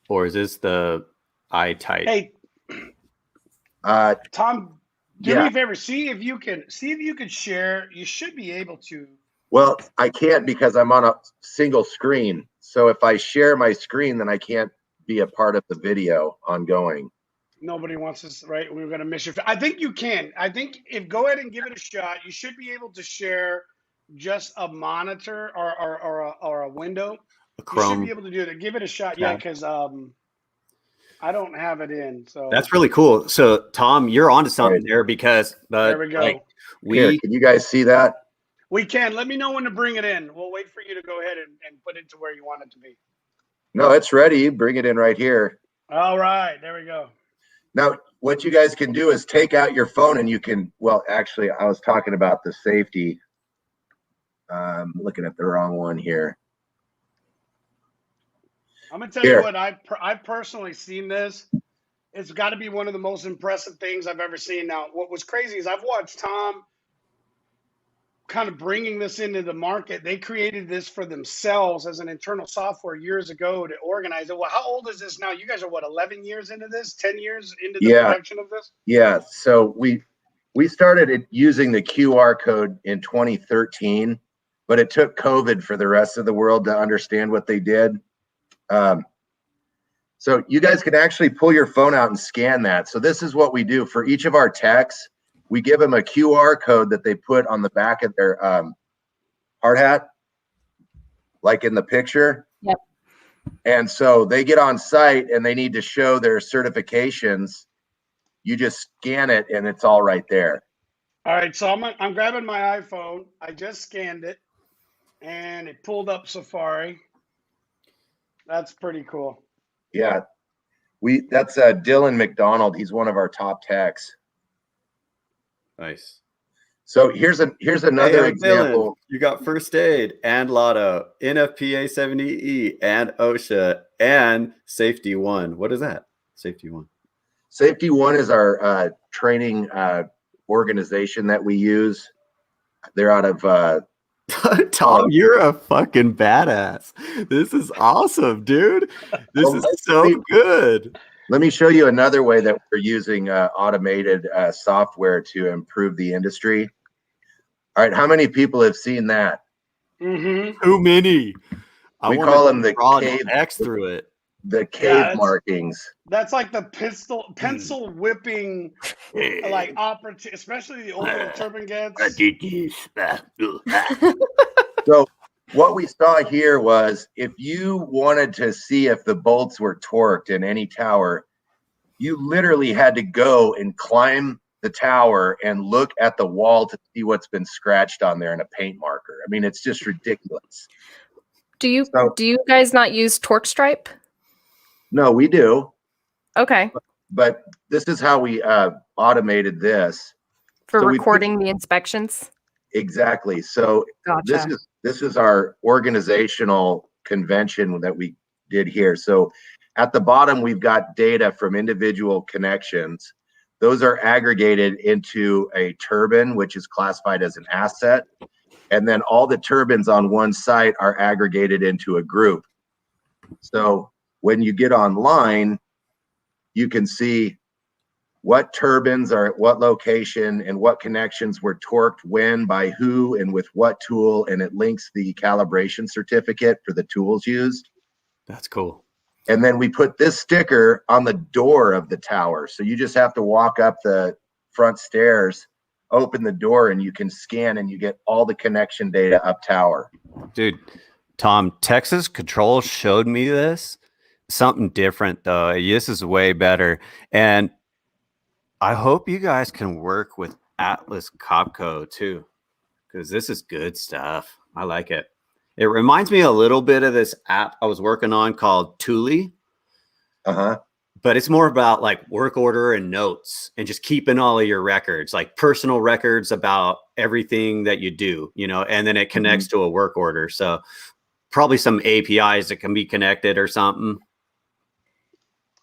or is this the I type? Hey, Tom, do me a favor. See if you can share. You should be able to. Well, I can't because I'm on a single screen. So if I share my screen, then I can't be a part of the video ongoing. Nobody wants us, right? We're going to miss your. I think you can. I think if go ahead and give it a shot, you should be able to share just a monitor or a window. A Chrome. You should be able to do that. Give it a shot, yeah, because I don't have it in. So that's really cool. So Tom, you're onto something there, because there we go. Like, Here, can you guys see that? We can. Let me know when to bring it in. We'll wait for you to go ahead and put it to where you want it to be. No, it's ready. Bring it in right here. All right, there we go. Now, what you guys can do is take out your phone and you can, well, actually, I was talking about the safety. Looking at the wrong one here. I'm gonna tell you what, I've personally seen this. It's got to be one of the most impressive things I've ever seen. Now, what was crazy is I've watched Tom kind of bringing this into the market. They created this for themselves as an internal software years ago to organize it. Well, how old is this now? You guys are what, 11 years into this, 10 years into the production of this? Yeah. So we started using the QR code in 2013, but it took COVID for the rest of the world to understand what they did. So you guys can actually pull your phone out and scan that. So this is what we do for each of our techs. We give them a QR code that they put on the back of their hard hat, like in the picture. Yep. And so they get on site and they need to show their certifications. You just scan it and it's all right there. All right, so I'm grabbing my iPhone. I just scanned it and it pulled up Safari. That's pretty cool. Yeah. That's Dylan McDonald. He's one of our top techs. Nice. So here's another example. Dylan, you got first aid and Lotto, NFPA 70E and OSHA and Safety One. What is that? Safety One. Safety One is our training organization that we use. They're out of Tom, you're a fucking badass. This is awesome, dude. This is so good. Let me show you another way that we're using automated software to improve the industry. All right, how many people have seen that? Mm-hmm. Too many. We call them the cave X through it. The cave markings. That's like the pencil whipping, like operative, especially the older turban gets. So what we saw here was if you wanted to see if the bolts were torqued in any tower, you literally had to go and climb the tower and look at the wall to see what's been scratched on there in a paint marker. I mean, it's just ridiculous. Do you guys not use torque stripe? No, we do. Okay. but this is how we automated this. For So recording the inspections. Exactly. So Gotcha. this is our organizational convention that we did here. So at the bottom, we've got data from individual connections. Those are aggregated into a turbine, which is classified as an asset. And then all the turbines on one site are aggregated into a group. So when you get online, you can see what turbines are at what location and what connections were torqued when, by who, and with what tool, and it links the calibration certificate for the tools used. That's cool. And then we put this sticker on the door of the tower. So you just have to walk up the front stairs, open the door, and you can scan and you get all the connection data up tower. Dude, Tom, Texas Control showed me this. Something different, though. This is way better. And I hope you guys can work with Atlas Copco too, because this is good stuff. I like it. It reminds me a little bit of this app I was working on called Thule. But it's more about like work order and notes and just keeping all of your records, like personal records about everything that you do, you know, and then it connects to a work order. So probably some APIs that can be connected or something.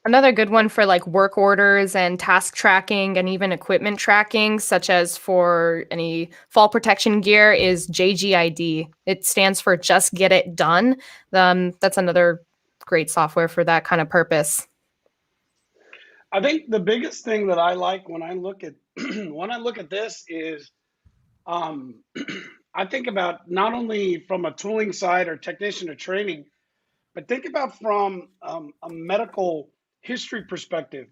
Another good one for like work orders and task tracking and even equipment tracking, such as for any fall protection gear, is JGID. It stands for Just Get It Done. That's another great software for that kind of purpose. I think the biggest thing that I like when I look at this is I think about not only from a tooling side or technician or training, but think about from a medical history perspective.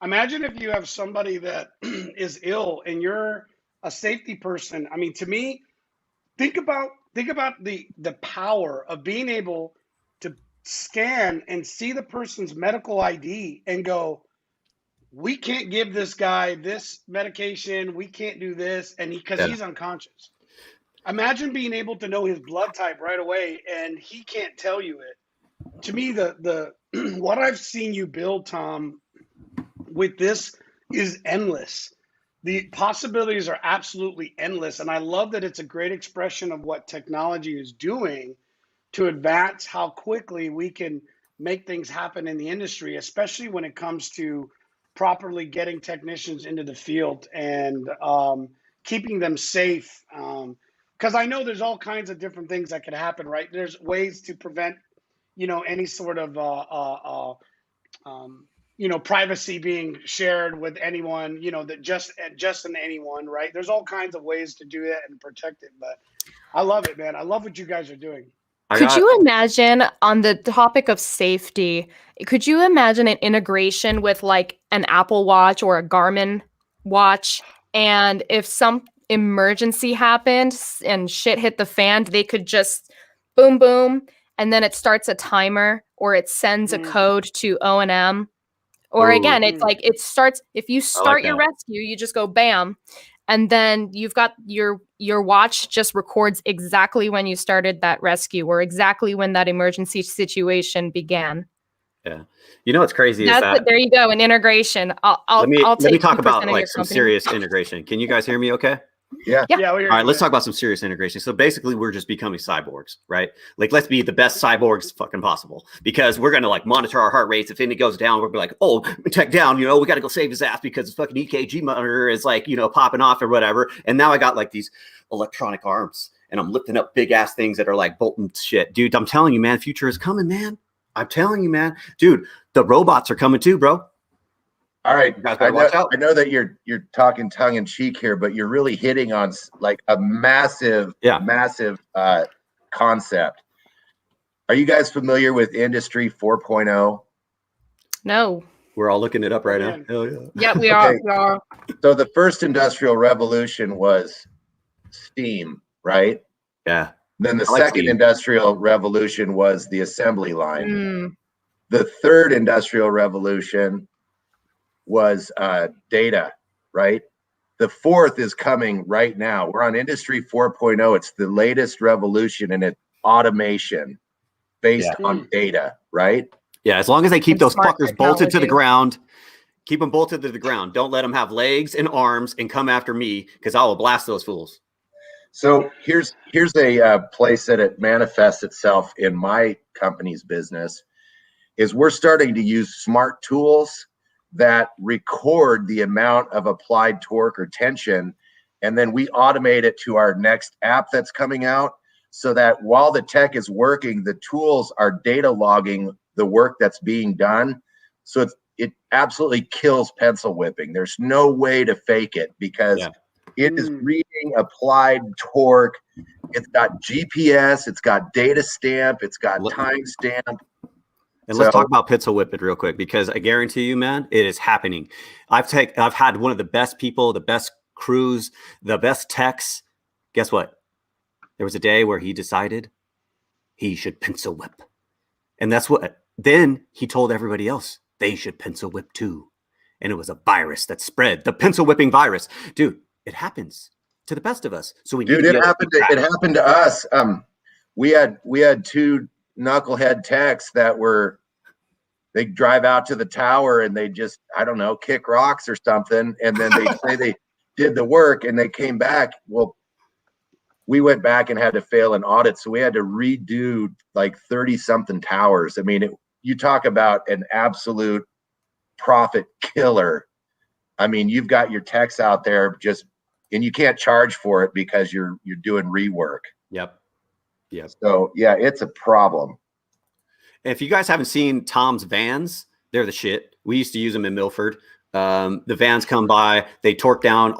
Imagine if you have somebody that is ill and you're a safety person. I mean, to me, think about the power of being able to scan and see the person's medical ID and go, we can't give this guy this medication, we can't do this, and because he's unconscious. Imagine being able to know his blood type right away and he can't tell you it. To me, the what I've seen you build, Tom, with this is endless. The possibilities are absolutely endless. And I love that it's a great expression of what technology is doing to advance how quickly we can make things happen in the industry, especially when it comes to properly getting technicians into the field and keeping them safe. Because I know there's all kinds of different things that could happen, right? There's ways to prevent, any sort of, privacy being shared with anyone, that just in anyone, right? There's all kinds of ways to do that and protect it. But I love it, man. I love what you guys are doing. Could you imagine, on the topic of safety, could you imagine an integration with like an Apple Watch or a Garmin watch? And if some emergency happened and shit hit the fan, they could just boom, boom, and then it starts a timer or it sends a code to O&M. Or again, it's like it starts, if you start your rescue, you just go bam. And then you've got your watch just records exactly when you started that rescue or exactly when that emergency situation began. Yeah. You know what's crazy is that there you go, an integration. Let me talk about like some serious integration. Can you guys hear me okay? Yeah. Yeah. All right, let's talk about some serious integration. So basically, we're just becoming cyborgs, right? Like, let's be the best cyborgs fucking possible, because we're gonna like monitor our heart rates. If anything goes down, we'll be like, oh, check down. We got to go save his ass because his fucking EKG monitor is like, popping off or whatever. And now I got like these electronic arms, and I'm lifting up big ass things that are like bolting shit, dude. I'm telling you, man, future is coming, man. I'm telling you, man, dude. The robots are coming too, bro. All right, I know that you're talking tongue in cheek here, but you're really hitting on like a massive concept. Are you guys familiar with Industry 4.0? No. We're all looking it up right now. Hell yeah. Yeah, we are. We are. So the first industrial revolution was steam, right? Yeah. Then the second industrial revolution was the assembly line. The third industrial revolution was data, right? The fourth is coming right now. We're on Industry 4.0. It's the latest revolution, and it's automation based on data, right? Yeah, as long as they keep those fuckers bolted to the ground, Keep them bolted to the ground. Don't let them have legs and arms and come after me, because I will blast those fools. So here's a place that it manifests itself in my company's business is we're starting to use smart tools that record the amount of applied torque or tension, and then we automate it to our next app that's coming out, so that while the tech is working, the tools are data logging the work that's being done. So it absolutely kills pencil whipping. There's no way to fake it, because it is reading applied torque. It's got GPS, it's got data stamp, it's got time stamp. And let's talk about pencil whipping real quick, because I guarantee you, man, it is happening. I've had one of the best people, the best crews, the best techs. Guess what? There was a day where he decided he should pencil whip. And that's what, then he told everybody else they should pencil whip too. And it was a virus that spread, the pencil whipping virus. Dude, it happens to the best of us. So we need it happened to us. We had two knucklehead techs that they drive out to the tower and they just, I don't know, kick rocks or something. And then they say they did the work and they came back. Well, we went back and had to fail an audit. So we had to redo like 30 something towers. I mean, you talk about an absolute profit killer. I mean, you've got your techs out there and you can't charge for it because you're doing rework. Yep. So yeah, it's a problem. If you guys haven't seen Tom's vans, they're the shit. We used to use them in Milford. The vans come by, they torque down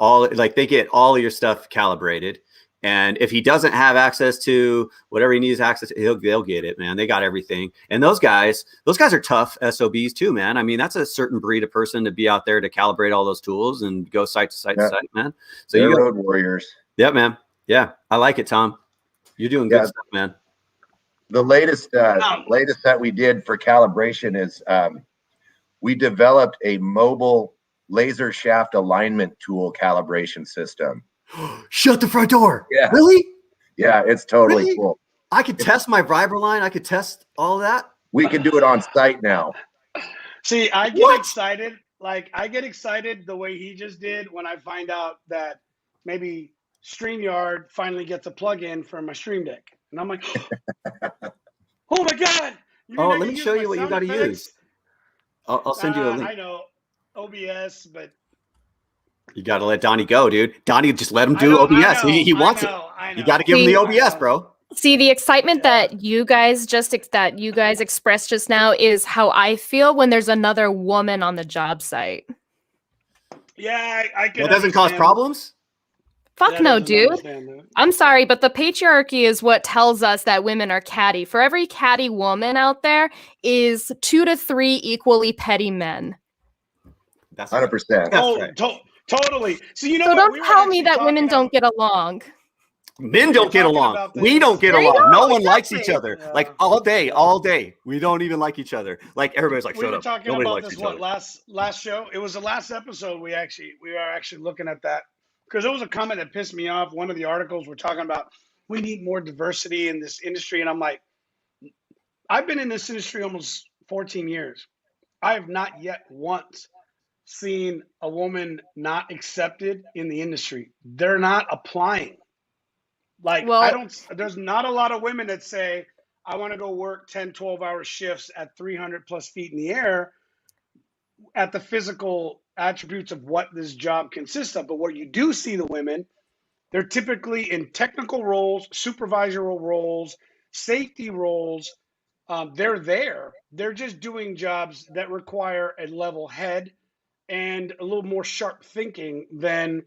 they get all of your stuff calibrated. And if he doesn't have access to whatever he needs access to, they'll get it, man. They got everything. And those guys are tough SOBs too, man. I mean, that's a certain breed of person to be out there to calibrate all those tools and go site to site to site, man. So they're road warriors. Yeah, man. Yeah, I like it, Tom. You're doing good stuff, man. The latest that we did for calibration is we developed a mobile laser shaft alignment tool calibration system. Shut the front door. Yeah. Really? Yeah, it's totally cool. I could test my Vibraline. I could test all that. We can do it on site now. See, I get excited. Like, I get excited the way he just did when I find out that maybe StreamYard finally gets a plug-in for my Stream Deck. And I'm like, oh my God. Let me show you what you got to use. I'll send you a link. I know. OBS, but you got to let Donnie go, dude. Donnie, just let him do OBS. He wants it. You got to give him the OBS, bro. See, the excitement that you guys expressed just now is how I feel when there's another woman on the job site. Yeah, I can. That doesn't cause problems? Fuck no, dude. I'm sorry, but the patriarchy is what tells us that women are catty. For every catty woman out there is 2 to 3 equally petty men. That's 100%. Right. Totally. So don't tell me that women don't get along. Men don't get along. We don't get along. No one likes each other. Like all day. We don't even like each other. Like everybody's like, shut up. We were talking about this last show. It was the last episode. We are actually looking at that because there was a comment that pissed me off. One of the articles we're talking about, we need more diversity in this industry, and I'm like, I've been in this industry almost 14 years. I have not yet once seen a woman not accepted in the industry. They're not applying. Like, there's not a lot of women that say, I want to go work 10, 12-hour shifts at 300 plus feet in the air at the physical attributes of what this job consists of. But what you do see the women, they're typically in technical roles, supervisory roles, safety roles. They're there. They're just doing jobs that require a level head and a little more sharp thinking than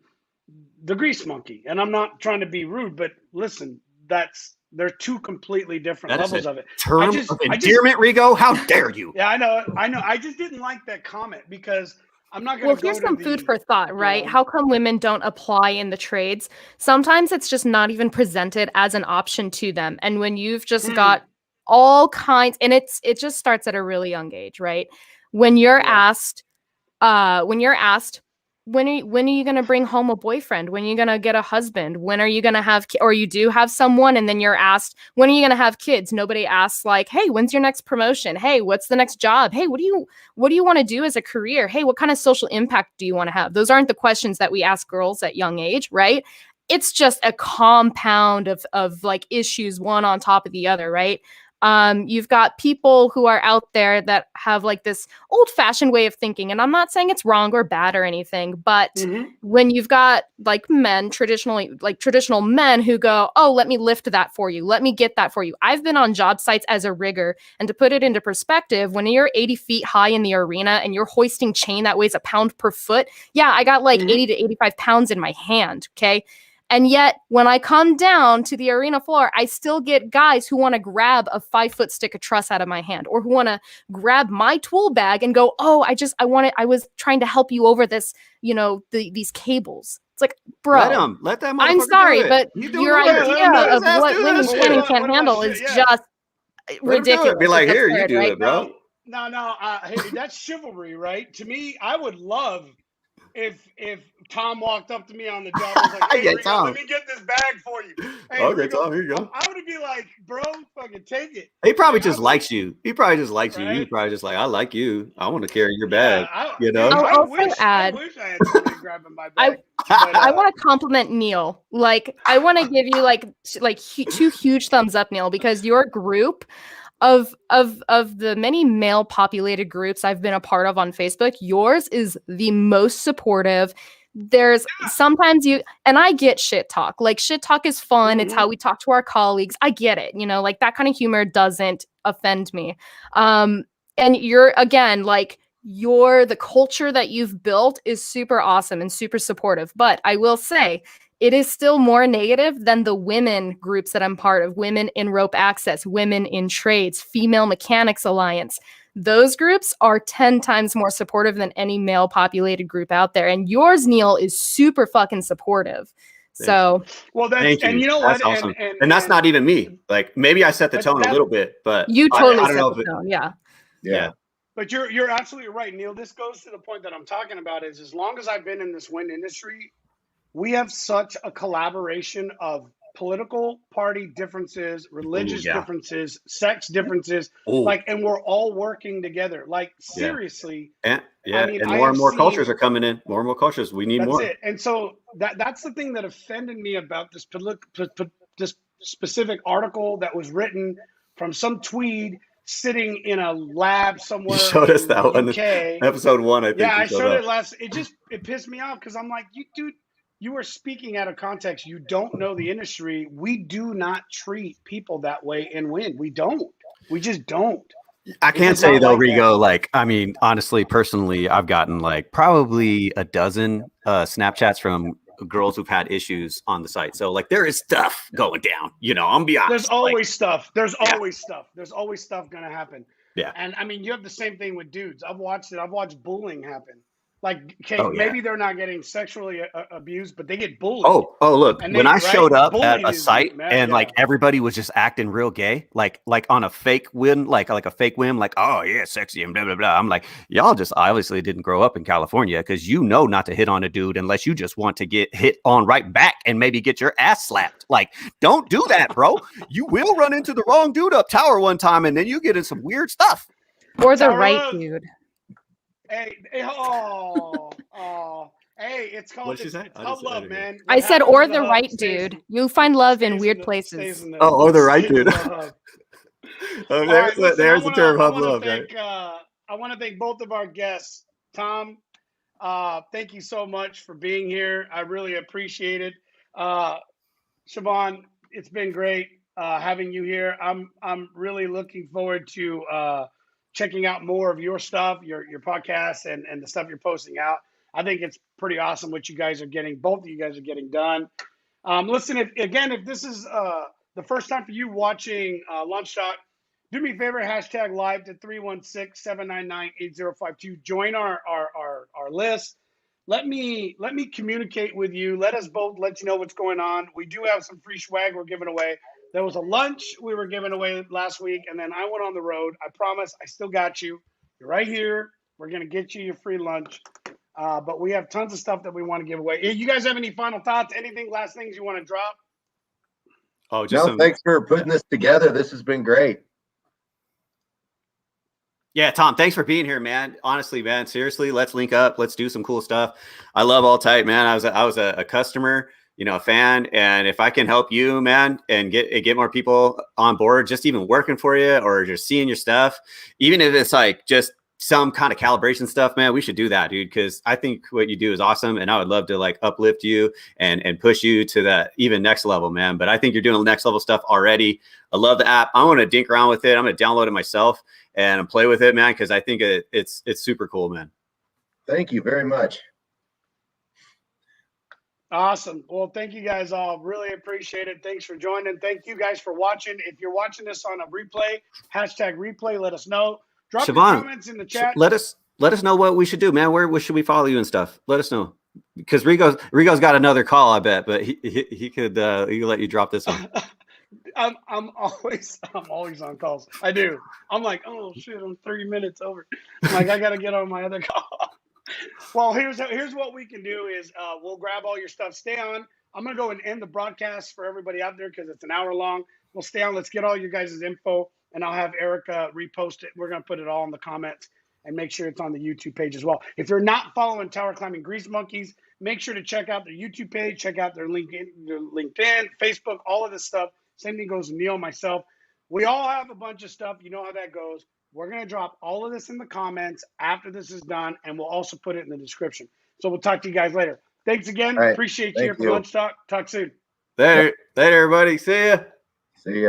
the grease monkey. And I'm not trying to be rude, but listen, they're two completely different levels of it. Term of endearment, Rigo. How dare you? Yeah, I know. I just didn't like that comment because I'm not going to. Well, here's some food for thought, right? How come women don't apply in the trades? Sometimes it's just not even presented as an option to them. And when you've just got all kinds, and it just starts at a really young age, right? When you're asked, when are you going to bring home a boyfriend? When are you going to get a husband? When are you going to have or you do have someone and then you're asked, when are you going to have kids? Nobody asks like, hey, when's your next promotion? Hey, what's the next job? Hey, what do you want to do as a career? Hey, what kind of social impact do you want to have? Those aren't the questions that we ask girls at young age, right? It's just a compound of like issues, one on top of the other, right? You've got people who are out there that have like this old-fashioned way of thinking, and I'm not saying it's wrong or bad or anything, but when you've got like men, traditional men who go, oh, let me lift that for you, let me get that for you. I've been on job sites as a rigger, and to put it into perspective, when you're 80 feet high in the arena and you're hoisting chain that weighs a pound per foot, yeah, I got like 80 to 85 pounds in my hand, okay? And yet, when I come down to the arena floor, I still get guys who want to grab a 5-foot stick of truss out of my hand, or who want to grab my tool bag and go, "Oh, I was trying to help you over this, these cables." It's like, bro, let that. I'm sorry, but your idea of what do women that can and shit. can't handle is just ridiculous. Be like, It's here, you absurd, do right? it, bro. No, hey, that's chivalry, right? To me, I would love if Tom walked up to me on the job and was like, hey, Yeah, Rico, Tom. let me get this bag for you. Hey, Okay, Rico, Tom, here you go. I would be like, bro, fucking take it. He probably just likes you. He probably just likes you. Right? He's probably just like, I like you. I want to carry your Yeah, bag. dude, I'll also I add, wish I had somebody grabbing my bag. I want to compliment Neal. Like, I want to give you like 2 huge thumbs up, Neal, because your group of the many male populated groups I've been a part of on Facebook, yours is the most supportive. There's sometimes and I get shit talk. Like, shit talk is fun. It's how we talk to our colleagues. I get it. Like that kind of humor doesn't offend me. And you're, again, like, the culture that you've built is super awesome and super supportive. But I will say, it is still more negative than the women groups that I'm part of. Women in rope access, women in trades, Female Mechanics Alliance. Those groups are 10 times more supportive than any male populated group out there. And yours, Neal, is super fucking supportive. So, well, that's, thank you. And you know that's what? Awesome. And that's not even me. Like, maybe I set the tone a little bit, but you totally I don't know set the tone. Yeah. But you're absolutely right, Neal. This goes to the point that I'm talking about is, as long as I've been in this wind industry, we have such a collaboration of political party differences, religious differences, sex differences, and we're all working together. Like, seriously. And I mean, and more and more cultures are coming in. More and more cultures. We need more. That's it. And so that's the thing that offended me about this specific article that was written from some tweed sitting in a lab somewhere. You showed us that one, UK. episode 1. I think. Yeah, I showed it last. It pissed me off because I'm like, you are speaking out of context. You don't know the industry. We do not treat people that way in wind. We don't. We just don't. I can't say though, Rigo, like, I mean, honestly, personally, I've gotten like probably a dozen Snapchats from girls who've had issues on the site. So like, there is stuff going down, I'm be honest. There's always stuff. There's always stuff. There's always stuff going to happen. Yeah. And I mean, you have the same thing with dudes. I've watched it. I've watched bullying happen. Like, okay, maybe they're not getting sexually abused, but they get bullied. Oh, look, when I showed up at a site and like everybody was just acting real gay, like on a fake whim, like a fake whim, like, oh yeah, sexy and blah, blah, blah. I'm like, y'all just obviously didn't grow up in California, because not to hit on a dude unless you just want to get hit on right back and maybe get your ass slapped. Like, don't do that, bro. You will run into the wrong dude up tower one time and then you get in some weird stuff. Or the right dude. Hey, hey, it's called it's tough love, man. I said, or the right dude. You find love in weird places. Or the right dude. There's the term hub love, right? I want to thank both of our guests. Tom, thank you so much for being here. I really appreciate it. Shioban, it's been great having you here. I'm really looking forward to checking out more of your stuff, your podcast, and the stuff you're posting out. I think it's pretty awesome what you guys are getting. Both of you guys are getting done. Listen, if this is the first time for you watching Lunch Talk, do me a favor, hashtag live to 316-799-8052. Join our list. Let me communicate with you. Let us both let you know what's going on. We do have some free swag we're giving away. There was a lunch we were giving away last week, and then I went on the road. I promise I still got you. You're right here. We're going to get you your free lunch. But we have tons of stuff that we want to give away. You guys have any final thoughts? Anything, last things you want to drop? Oh, just no, thanks for putting this together. This has been great. Yeah, Tom, thanks for being here, man. Honestly, man, seriously, let's link up. Let's do some cool stuff. I love All Tight, man. I was a customer, a fan. And if I can help you, man, and get more people on board, just even working for you or just seeing your stuff, even if it's like just some kind of calibration stuff, man, we should do that, dude. Cause I think what you do is awesome. And I would love to like uplift you and push you to that even next level, man. But I think you're doing next level stuff already. I love the app. I want to dink around with it. I'm going to download it myself and play with it, man. Cause I think it's super cool, man. Thank you very much. Awesome. Well, thank you guys all. Really appreciate it. Thanks for joining. Thank you guys for watching. If you're watching this on a replay, #replay, let us know. Drop your Shioban, comments in the chat. Let us know what we should do, man. Where should we follow you and stuff? Let us know. Because Rigo's got another call, I bet, but he could let you drop this one. I'm always on calls. I do. I'm like, oh shit, I'm 30 minutes over. I'm like, I gotta get on my other call. Well, here's what we can do is we'll grab all your stuff. Stay on. I'm gonna go and end the broadcast for everybody out there because it's an hour long. We'll stay on. Let's get all your guys' info, and I'll have Erica repost it. We're gonna put it all in the comments and make sure it's on the YouTube page as well. If you're not following Tower Climbing Grease Monkeys, make sure to check out their YouTube page, check out their LinkedIn, Facebook, all of this stuff. Same thing goes to Neal, myself. We all have a bunch of stuff. You know how that goes. We're going to drop all of this in the comments after this is done, and we'll also put it in the description. So we'll talk to you guys later. Thanks again. All right. Appreciate you Thank here for you. Lunch Talk. Talk soon. Later, everybody. See ya.